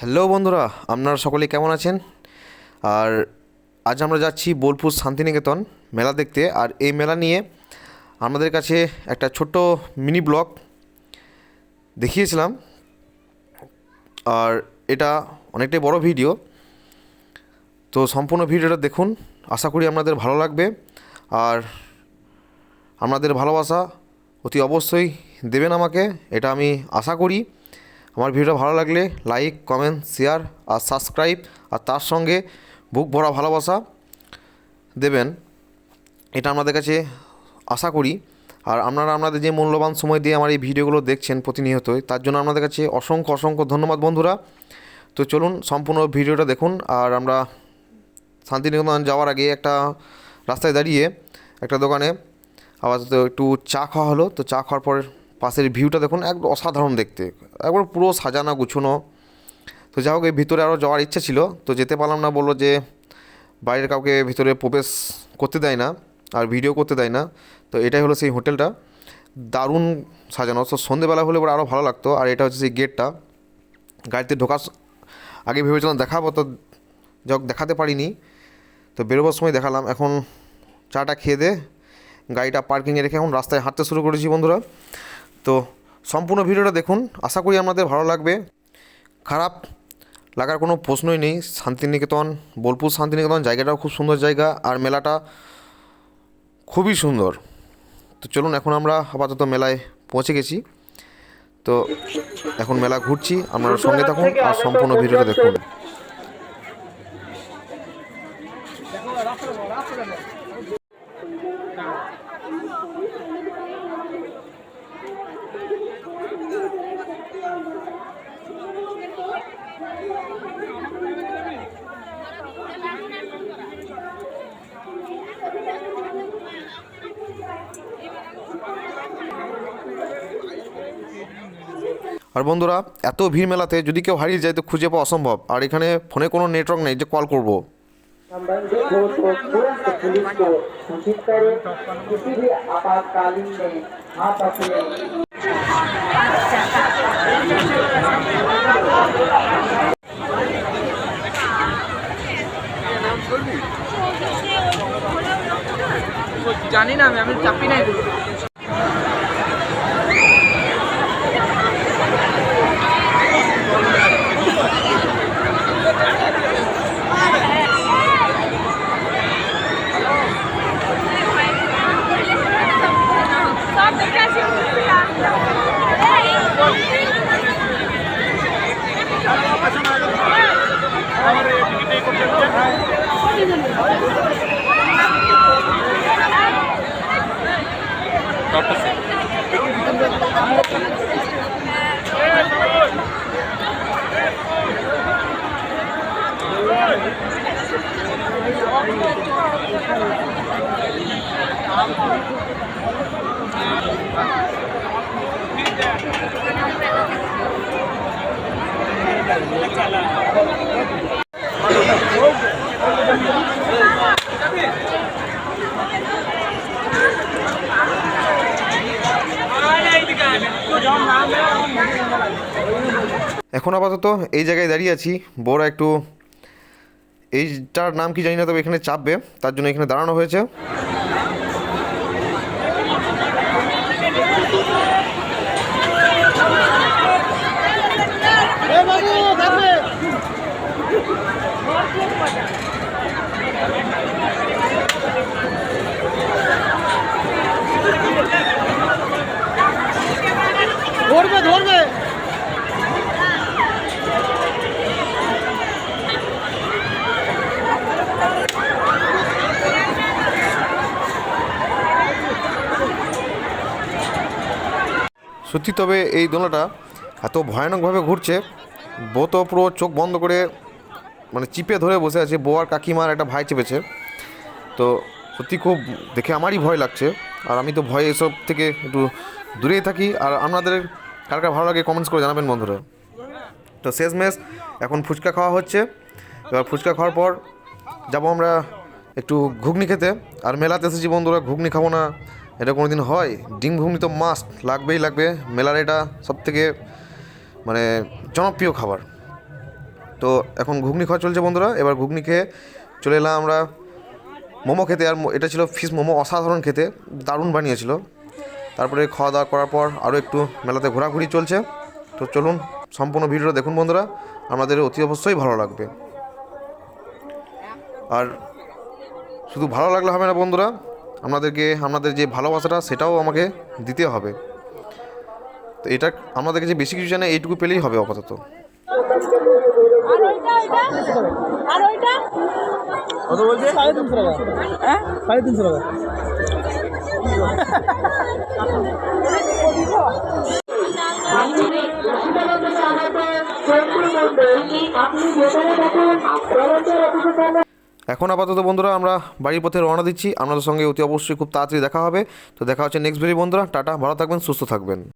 Hello বন্ধুরা, আপনারা সকলে কেমন আছেন? আর আজ আমরা যাচ্ছি বোলপুর শান্তিনিকেতন মেলা দেখতে। আর এই মেলা নিয়ে আমাদের কাছে একটা ছোট্ট মিনি ব্লগ দেখিয়েছিলাম। আর এটা অনেকটাই বড় ভিডিও, তো সম্পূর্ণ ভিডিওটা দেখুন। আশা করি আপনাদের ভালো লাগবে। আর আপনাদের ভালোবাসা অতি অবশ্যই দেবেন আমাকে, এটা আমি আশা করি। আমার ভিডিওটা ভালো লাগলে লাইক, কমেন্ট, শেয়ার আর সাবস্ক্রাইব, আর তার সঙ্গে বুক ভরা ভালোবাসা দেবেন, এটা আপনাদের কাছে আশা করি। আর আপনারা আপনাদের যে মূল্যবান সময় দিয়ে আমার এই ভিডিওগুলো দেখছেন প্রতিনিয়তই, তার জন্য আপনাদের কাছে অসংখ্য অসংখ্য ধন্যবাদ বন্ধুরা। তো চলুন সম্পূর্ণ ভিডিওটা দেখুন। আর আমরা শান্তিনিকেতন যাওয়ার আগে একটা রাস্তায় দাঁড়িয়ে একটা দোকানে আবার তো একটু চা খাওয়া হলো। তো চা খাওয়ার পর পাশের ভিউটা দেখুন, একদম অসাধারণ দেখতে, একবার পুরো সাজানো গুছানো। তো যাই হোক, এই ভিতরে আরও যাওয়ার ইচ্ছা ছিল, তো যেতে পারলাম না। বললো যে বাইরের কাউকে ভিতরে প্রবেশ করতে দেয় না আর ভিডিও করতে দেয় না। তো এটাই হলো সেই হোটেলটা, দারুণ সাজানো। তো সন্ধেবেলা হলে পরে আরও ভালো লাগতো। আর এটা হচ্ছে সেই গেটটা। গাড়িতে ঢোকার আগে ভেবেছিলাম দেখাবো, তো যাই হোক দেখাতে পারিনি। তো বেরোবার সময় দেখালাম। এখন চাটা খেয়ে দে গাড়িটা পার্কিংয়ে রেখে এখন রাস্তায় হাঁটতে শুরু করেছি বন্ধুরা। তো সম্পূর্ণ ভিডিওটা দেখুন, আশা করি আপনাদের ভালো লাগবে। খারাপ লাগার কোনো প্রশ্নই নেই। শান্তিনিকেতন, বোলপুর শান্তিনিকেতন জায়গাটাও খুব সুন্দর জায়গা, আর মেলাটা খুবই সুন্দর। তো চলুন, এখন আমরা আপাতত মেলায় পৌঁছে গেছি। তো এখন মেলা ঘুরছি, আপনারা সঙ্গে থাকুন আর সম্পূর্ণ ভিডিওটা দেখুন। আর বন্ধুরা, এত ভিড় মেলাতে যদি কেউ হারিয়ে যায় তো খুঁজে পাওয়া অসম্ভব। আর এখানে ফোনে কোনো নেটওয়ার্ক নেই যে কল করব। संबंधित हो तो तुरंत पुलिस को सूचित करें। किसी भी आपातकालीन में हाथ अपने জানি না, আমি চাপি নাই। এখন আপাতত এই জায়গায় দাঁড়িয়ে আছি। বড় একটু, এইটার নাম কি জানি না, তবে এখানে চাপবে, তার জন্য এখানে দাঁড়ানো হয়েছে। ধরবে ধরবে। সত্যি, তবে এই দোলনাটা এত ভয়ানকভাবে ঘুরছে। বউ তো পুরো চোখ বন্ধ করে মানে চিপে ধরে বসে আছে। বউ আর কাকিমার একটা ভাই চেপেছে। তো সত্যি খুব দেখে আমারই ভয় লাগছে। আর আমি তো ভয় এসব থেকে একটু দূরেই থাকি। আর আপনাদের কার কার ভালো লাগে কমেন্টস করে জানাবেন বন্ধুরা। তো শেষমেশ এখন ফুচকা খাওয়া হচ্ছে। এবার ফুচকা খাওয়ার পর যাবো আমরা একটু ঘুগনি খেতে। আর মেলাতে এসেছি বন্ধুরা, ঘুগনি খাবো না এটা কোনো দিন হয়? ডিম ঘুগনি তো মাস্ট, লাগবেই লাগবে। মেলার এটা সবথেকে মানে জনপ্রিয় খাবার। তো এখন ঘুগনি খাওয়া চলছে বন্ধুরা। এবার ঘুগনি খেয়ে চলে এলাম আমরা মোমো খেতে। আর এটা ছিল ফিশ মোমো, অসাধারণ খেতে, দারুণ বানিয়েছিল। তারপরে খাওয়া দাওয়া করার পর আরও একটু মেলাতে ঘোরাঘুরি চলছে। তো চলুন সম্পূর্ণ ভিডিওটা দেখুন বন্ধুরা, আমাদের অতি অবশ্যই ভালো লাগবে। আর শুধু ভালো লাগলে হবে না বন্ধুরা, আপনাদের যে ভালোবাসাটা সেটাও আমাকে দিতে হবে। তো এটা আমাদের কাছে বেশি কিছু জানে, এইটুকু পেলেই হবে আপাতত। আর ওইটা কত বলছে? 350 টাকা। হ্যাঁ 350 টাকা। এখন আপাতত বন্ধুরা আমরা বাড়ির পথে রওনা দিচ্ছি। আপনাদের সঙ্গে অতি অবশ্যই খুব তাড়াতাড়ি দেখা হবে। তো দেখা হচ্ছে নেক্সট ভিডিও বন্ধুরা। টাটা, ভালো থাকবেন, সুস্থ থাকবেন।